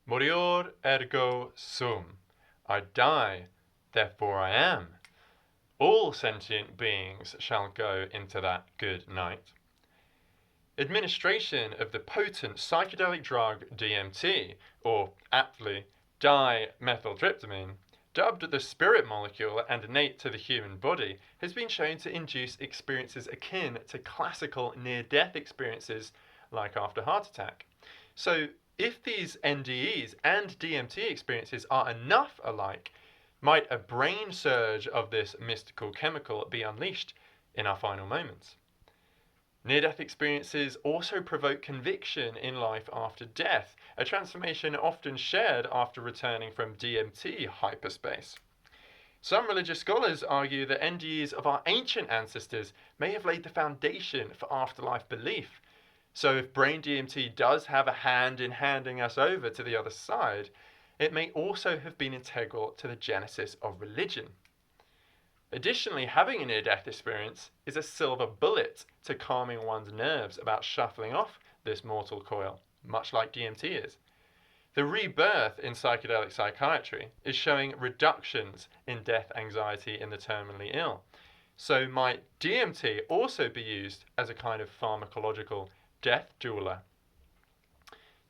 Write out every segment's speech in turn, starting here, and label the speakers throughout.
Speaker 1: Morior ergo sum. I die, therefore I am. All sentient beings shall go into that good night. Administration of the potent psychedelic drug DMT, or aptly die-methytryptamine, dubbed the spirit molecule and innate to the human body, has been shown to induce experiences akin to classical near-death experiences like after heart attack. So if these NDEs and DMT experiences are enough alike, might a brain surge of this mystical chemical be unleashed in our final moments? Near-death experiences also provoke conviction in life after death, a transformation often shared after returning from DMT hyperspace. Some religious scholars argue that NDEs of our ancient ancestors may have laid the foundation for afterlife belief. So if brain DMT does have a hand in handing us over to the other side, it may also have been integral to the genesis of religion. Additionally, having a near-death experience is a silver bullet to calming one's nerves about shuffling off this mortal coil, much like DMT is. The rebirth in psychedelic psychiatry is showing reductions in death anxiety in the terminally ill. So might DMT also be used as a kind of pharmacological death doula?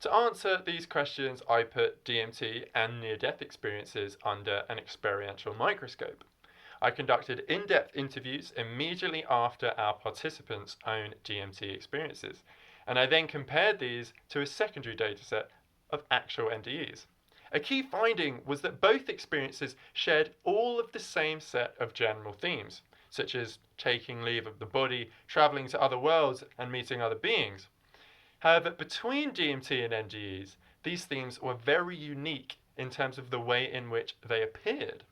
Speaker 1: To answer these questions, I put DMT and near-death experiences under an experiential microscope. I conducted in-depth interviews immediately after our participants' own DMT experiences, and I then compared these to a secondary dataset of actual NDEs. A key finding was that both experiences shared all of the same set of general themes, such as taking leave of the body, traveling to other worlds, and meeting other beings. However, between DMT and NDEs, these themes were very unique in terms of the way in which they appeared.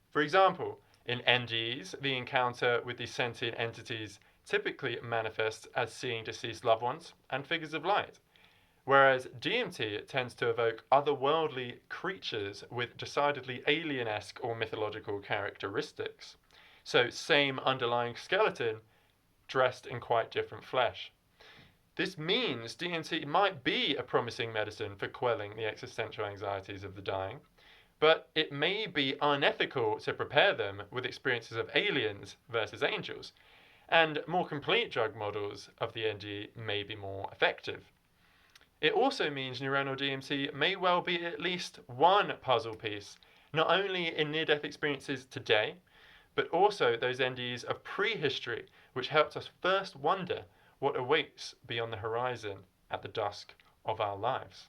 Speaker 1: For example, in NDEs, the encounter with these sentient entities typically manifests as seeing deceased loved ones and figures of light, whereas DMT tends to evoke otherworldly creatures with decidedly alien-esque or mythological characteristics. So same underlying skeleton, dressed in quite different flesh. This means DMT might be a promising medicine for quelling the existential anxieties of the dying, but it may be unethical to prepare them with experiences of aliens versus angels, and more complete drug models of the NDE may be more effective. It also means neuronal DMT may well be at least one puzzle piece, not only in near-death experiences today, but also those NDEs of prehistory, which helped us first wonder what awaits beyond the horizon at the dusk of our lives.